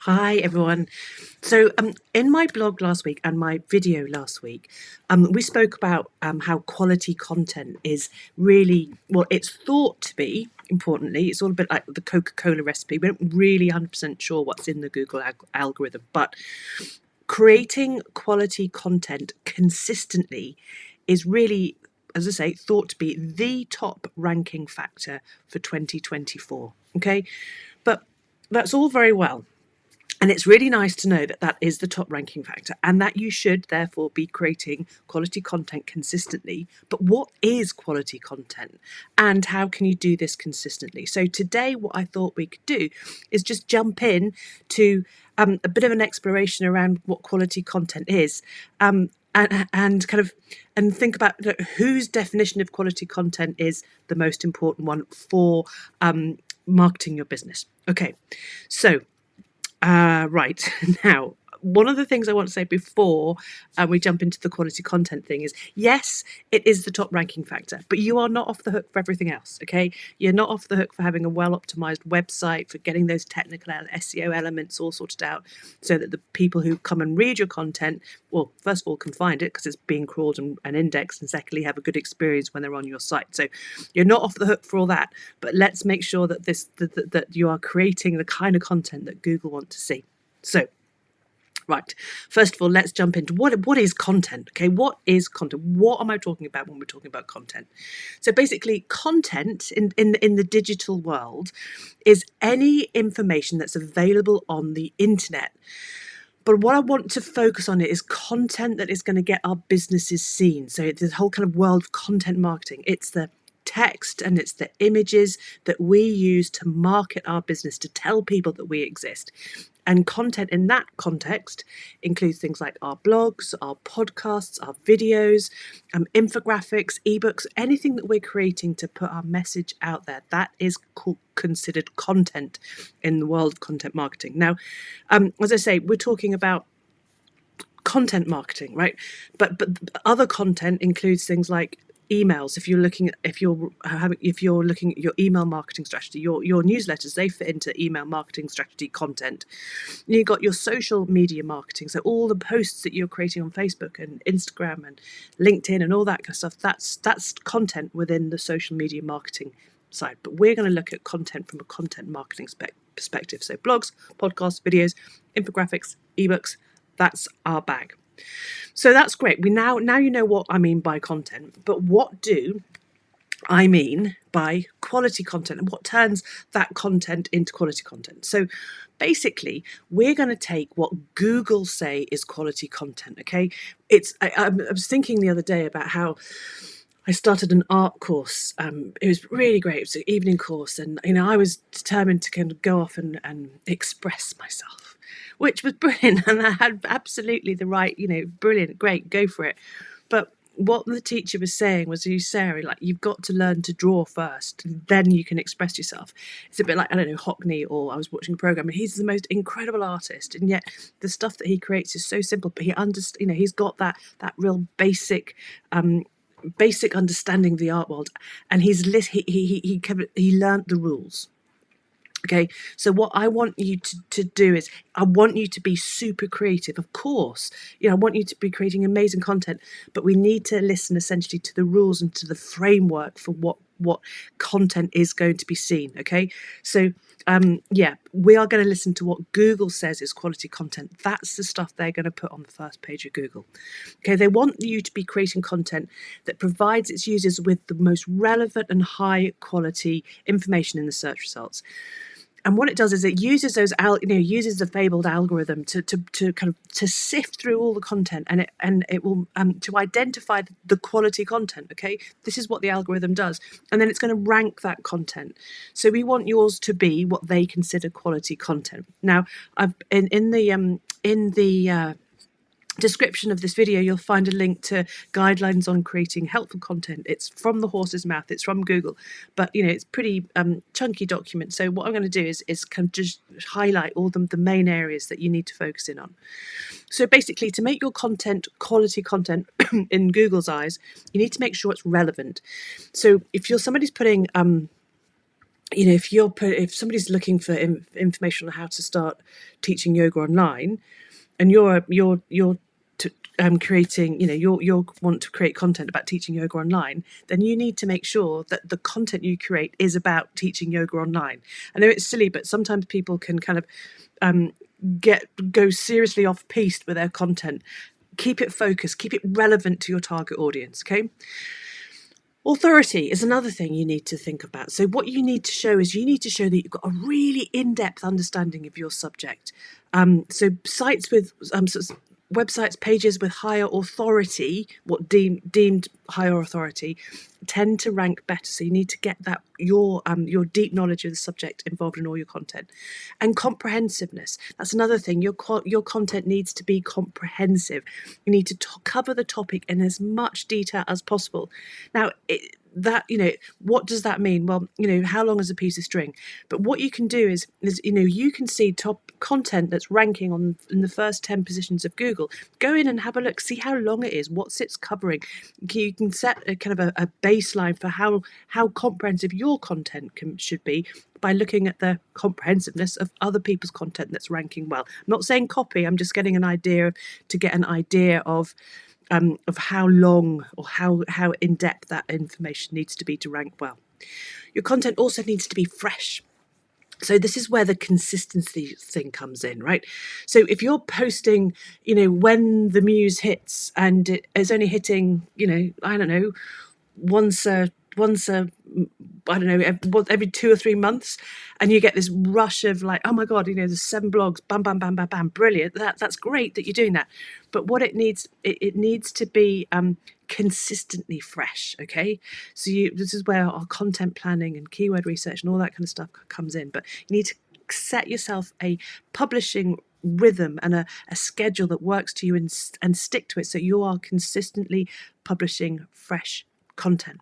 Hi, everyone. So, in my blog last week and my video last week, we spoke about how quality content is really, well, it's thought to be, importantly, it's all a bit like the Coca-Cola recipe. We're not really 100% sure what's in the Google algorithm, but creating quality content consistently is really, as I say, thought to be the top ranking factor for 2024. Okay. But that's all very well. And it's really nice to know that that is the top ranking factor and that you should therefore be creating quality content consistently. But what is quality content and how can you do this consistently? So today, what I thought we could do is just jump in to a bit of an exploration around what quality content is. And kind of think about whose definition of quality content is the most important one for marketing your business. Okay, so right. Now, one of the things I want to say before we jump into the quality content thing is, yes, it is the top ranking factor, but you are not off the hook for everything else, okay? You're not off the hook for having a well-optimized website, for getting those technical SEO elements all sorted out so that the people who come and read your content, well, first of all, can find it because it's being crawled and indexed, and secondly, have a good experience when they're on your site. So you're not off the hook for all that, but let's make sure that that you are creating the kind of content that Google want to see. So, right. First of all, let's jump into what is content. Okay, what is content? What am I talking about when we're talking about content? So basically, content in the digital world is any information that's available on the internet. But what I want to focus on is content that is going to get our businesses seen. So it's the whole kind of world of content marketing. It's the text and it's the images that we use to market our business, to tell people that we exist. And content in that context includes things like our blogs, our podcasts, our videos, infographics, ebooks, anything that we're creating to put our message out there. That is considered content in the world of content marketing. Now, as I say, we're talking about content marketing, right? But other content includes things like emails. If you're looking at your email marketing strategy, your newsletters, they fit into email marketing strategy content. And you've got your social media marketing, so all the posts that you're creating on Facebook and Instagram and LinkedIn and all that kind of stuff. That's content within the social media marketing side. But we're going to look at content from a content marketing perspective. So blogs, podcasts, videos, infographics, ebooks. That's our bag. So that's great. We now you know what I mean by content, but what do I mean by quality content and what turns that content into quality content? So basically, we're going to take what Google say is quality content. Okay, I was thinking the other day about how I started an art course. It was really great. It was an evening course, and I was determined to kind of go off and express myself, which was brilliant, and I had absolutely the right, brilliant, great, go for it. But what the teacher was saying was, Sarah, like, you've got to learn to draw first, then you can express yourself. It's a bit like, I don't know, Hockney, or I was watching a program, and he's the most incredible artist, and yet the stuff that he creates is so simple, but he's got that real basic understanding of the art world, and he learned the rules. Okay, so what I want you to do is, I want you to be super creative. Of course, I want you to be creating amazing content, but we need to listen essentially to the rules and to the framework for what content is going to be seen. Okay, so we are going to listen to what Google says is quality content. That's the stuff they're going to put on the first page of Google. Okay, they want you to be creating content that provides its users with the most relevant and high quality information in the search results. And what it does is it uses uses the fabled algorithm to kind of to sift through all the content, and it will to identify the quality content. Okay, this is what the algorithm does, and then it's going to rank that content. So we want yours to be what they consider quality content. Now, I've in the description of this video, you'll find a link to guidelines on creating helpful content. It's from the horse's mouth. It's from Google, but it's pretty chunky document. So what I'm going to do is kind of just highlight all the main areas that you need to focus in on. So basically, to make your content quality content in Google's eyes, you need to make sure it's relevant. So if somebody's putting if somebody's looking for information on how to start teaching yoga online, and you're creating, you want to create content about teaching yoga online, then you need to make sure that the content you create is about teaching yoga online. I know it's silly, but sometimes people can kind of go seriously off piste with their content. Keep it focused, keep it relevant to your target audience. Okay. Authority is another thing you need to think about. So what you need to show is that you've got a really in-depth understanding of your subject. So sites with websites, pages with higher authority, what deemed higher authority, tend to rank better. So you need to get that your deep knowledge of the subject involved in all your content. And comprehensiveness, that's another thing. Your content needs to be comprehensive. You need to cover the topic in as much detail as possible. Now, what does that mean? Well, how long is a piece of string? But what you can do is you can see top content that's ranking in the first 10 positions of Google. Go in and have a look, see how long it is, what's it's covering. You can set a kind of a baseline for how comprehensive your content should be by looking at the comprehensiveness of other people's content that's ranking well. I'm not saying copy, I'm just getting an idea of how long or how in-depth that information needs to be to rank well. Your content also needs to be fresh. So this is where the consistency thing comes in, right? So if you're posting, when the muse hits and it is only hitting, I don't know, once a I don't know, every 2 or 3 months, and you get this rush of like, oh my god, there's 7 blogs, bam, bam, bam, bam, bam, brilliant. That's great that you're doing that, but what it needs to be consistently fresh. Okay, so this is where our content planning and keyword research and all that kind of stuff comes in. But you need to set yourself a publishing rhythm and a schedule that works to you, and stick to it, so you are consistently publishing fresh content.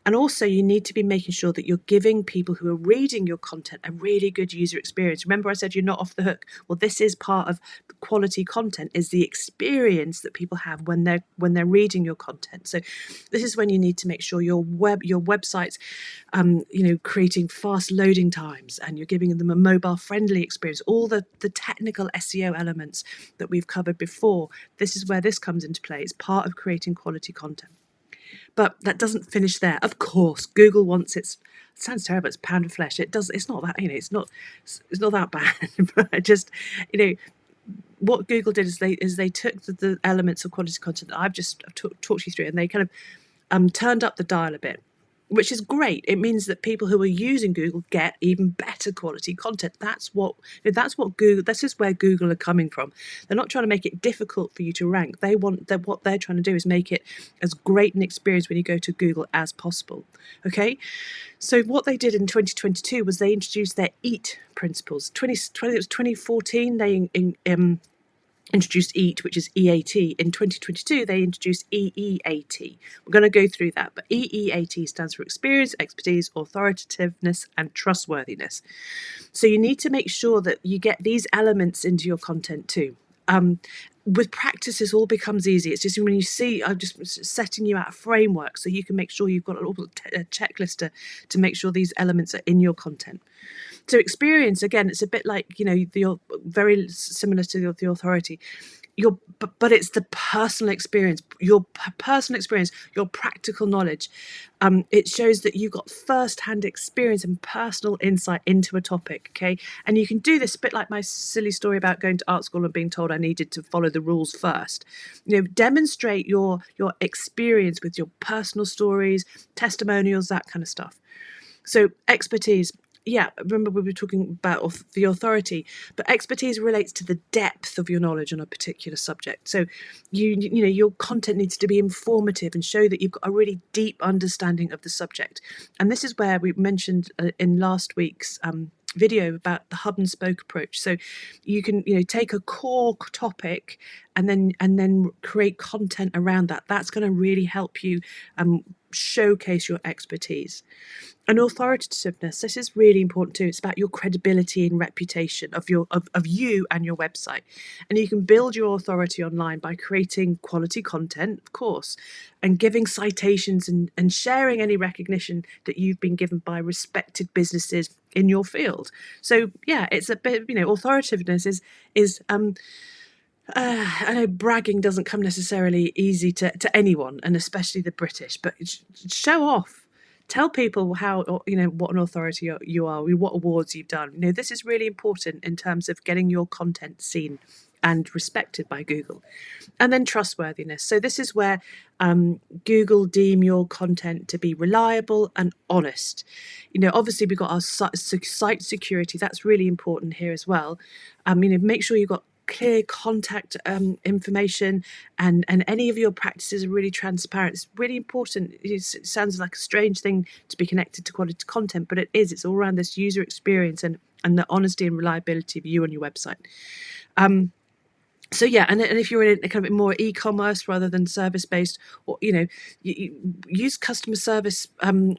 And also, you need to be making sure that you're giving people who are reading your content a really good user experience. Remember I said you're not off the hook? Well, this is part of quality content, is the experience that people have when they're reading your content. So this is when you need to make sure your website's creating fast loading times, and you're giving them a mobile friendly experience, all the technical SEO elements that we've covered before. This is where this comes into play. It's part of creating quality content. But that doesn't finish there. Of course, Google wants it sounds terrible, it's pound of flesh. It's not that, it's not that bad. But I just, what Google did is they took the elements of quality content that I've just talked you through, and they kind of turned up the dial a bit, which is great. It means that people who are using Google get even better quality content. That's what Google. This is where Google are coming from. They're not trying to make it difficult for you to rank. What they're trying to do is make it as great an experience when you go to Google as possible. Okay, so what they did in 2022 was they introduced their EAT principles. It was 2014. They introduced EAT, which is EAT. In 2022, they introduced EEAT. We're going to go through that, but EEAT stands for experience, expertise, authoritativeness, and trustworthiness. So you need to make sure that you get these elements into your content too. With practice, this all becomes easy. It's just when you see, I'm just setting you out a framework so you can make sure you've got a checklist to make sure these elements are in your content. So experience, again, it's a bit like, the very similar to the authority. But it's the personal experience, your practical knowledge. It shows that you've got first-hand experience and personal insight into a topic, okay? And you can do this a bit like my silly story about going to art school and being told I needed to follow the rules first. Demonstrate your experience with your personal stories, testimonials, that kind of stuff. So expertise. Yeah, remember we were talking about the authority, but expertise relates to the depth of your knowledge on a particular subject. So your content needs to be informative and show that you've got a really deep understanding of the subject. And this is where we mentioned in last week's video about the hub and spoke approach. So you can take a core topic and then create content around that. That's going to really help you showcase your expertise. And authoritativeness, this is really important too. It's about your credibility and reputation of you and your website. And you can build your authority online by creating quality content, of course, and giving citations and sharing any recognition that you've been given by respected businesses in your field. So yeah, it's a bit, authoritativeness is I know bragging doesn't come necessarily easy to anyone, and especially the British, but show off. Tell people how, what an authority you are, what awards you've done. This is really important in terms of getting your content seen and respected by Google. And then trustworthiness. So this is where Google deem your content to be reliable and honest. Obviously we've got our site security. That's really important here as well. Make sure you've got clear contact information, and any of your practices are really transparent. It's really important. It sounds like a strange thing to be connected to quality content, but it is. It's all around this user experience and the honesty and reliability of you and your website. So yeah, and if you're in a kind of more e-commerce rather than service-based, or you use customer service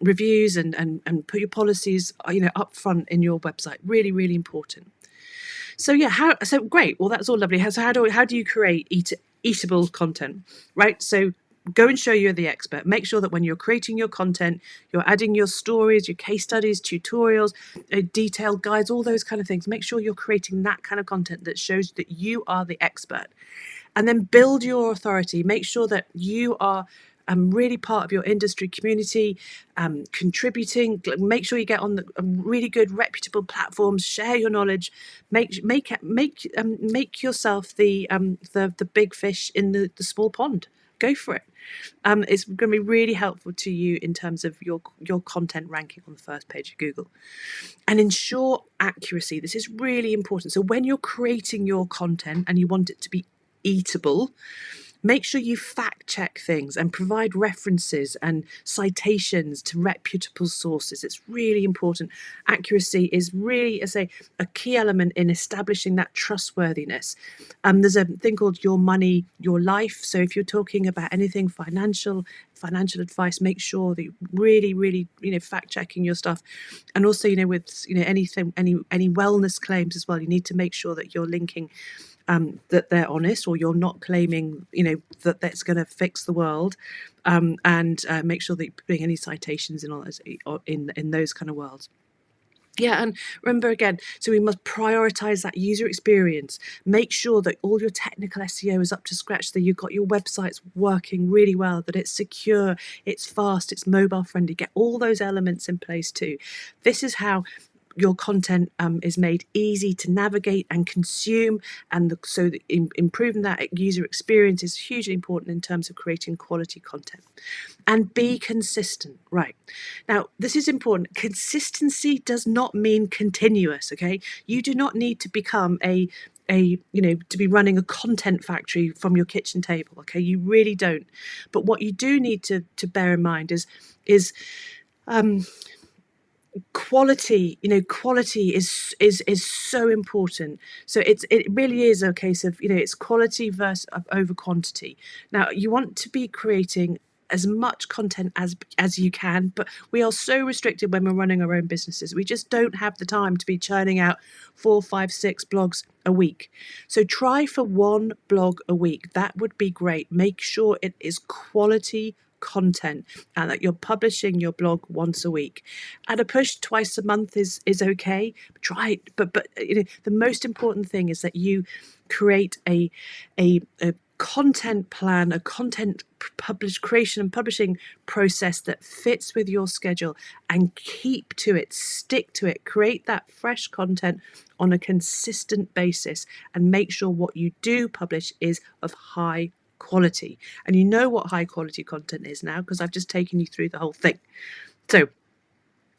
reviews and put your policies up front in your website. Really, really important. So yeah, so great. Well, that's all lovely. So how do you create eatable content, right? So go and show you're the expert. Make sure that when you're creating your content, you're adding your stories, your case studies, tutorials, detailed guides, all those kind of things. Make sure you're creating that kind of content that shows that you are the expert. And then build your authority. Make sure that you are really part of your industry community, contributing. Make sure you get on the really good, reputable platforms. Share your knowledge. Make yourself the big fish in the small pond. Go for it. It's going to be really helpful to you in terms of your content ranking on the first page of Google. And ensure accuracy. This is really important. So when you're creating your content and you want it to be eatable, make sure you fact check things and provide references and citations to reputable sources. It's really important. Accuracy is really, as a key element in establishing that trustworthiness. There's a thing called Your Money, Your Life. So if you're talking about anything financial advice, make sure that you really, fact checking your stuff. And also, with anything, any wellness claims as well, you need to make sure that you're linking that they're honest, or you're not claiming, that that's going to fix the world, and make sure that you're putting any citations in all those, in those kind of worlds. Yeah, and remember again, so we must prioritize that user experience. Make sure that all your technical SEO is up to scratch, that you've got your websites working really well, that it's secure, it's fast, it's mobile friendly. Get all those elements in place too. This is how your content is made easy to navigate and consume, and so improving that user experience is hugely important in terms of creating quality content. And be consistent. Right, now this is important. Consistency does not mean continuous. Okay, you do not need to become to be running a content factory from your kitchen table. Okay, you really don't. But what you do need to bear in mind is quality. Quality is so important. So it really is a case of it's quality versus over quantity. Now you want to be creating as much content as you can, but we are so restricted when we're running our own businesses. We just don't have the time to be churning out 4, 5, 6 blogs a week. So try for 1 blog a week. That would be great. Make sure it is quality content and that you're publishing your blog once a week. At a push, twice a month is okay. Try it, but the most important thing is that you create a content plan, a content creation and publishing process that fits with your schedule, and keep to it, stick to it, create that fresh content on a consistent basis, and make sure what you do publish is of high quality. And you know what high quality content is now, because I've just taken you through the whole thing. So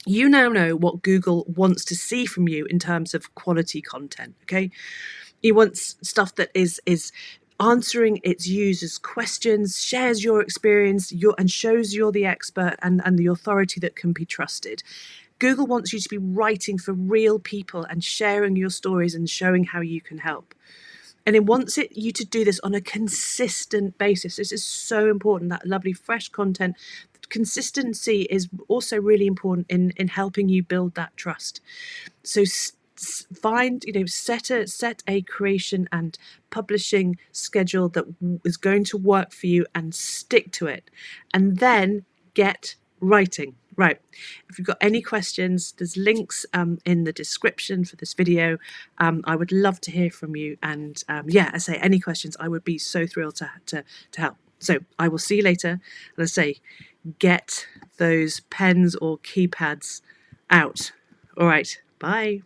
you now know what Google wants to see from you in terms of quality content. Okay, he wants stuff that is answering its users' questions, shares your experience, and shows you're the expert and the authority that can be trusted. Google wants you to be writing for real people and sharing your stories and showing how you can help. And it wants you to do this on a consistent basis. This is so important, that lovely fresh content consistency is also really important in helping you build that trust. So find, set a creation and publishing schedule that is going to work for you and stick to it, and then get writing. Right. If you've got any questions, there's links in the description for this video. I would love to hear from you. And I say any questions, I would be so thrilled to help. So I will see you later. And I say, get those pens or keypads out. All right. Bye.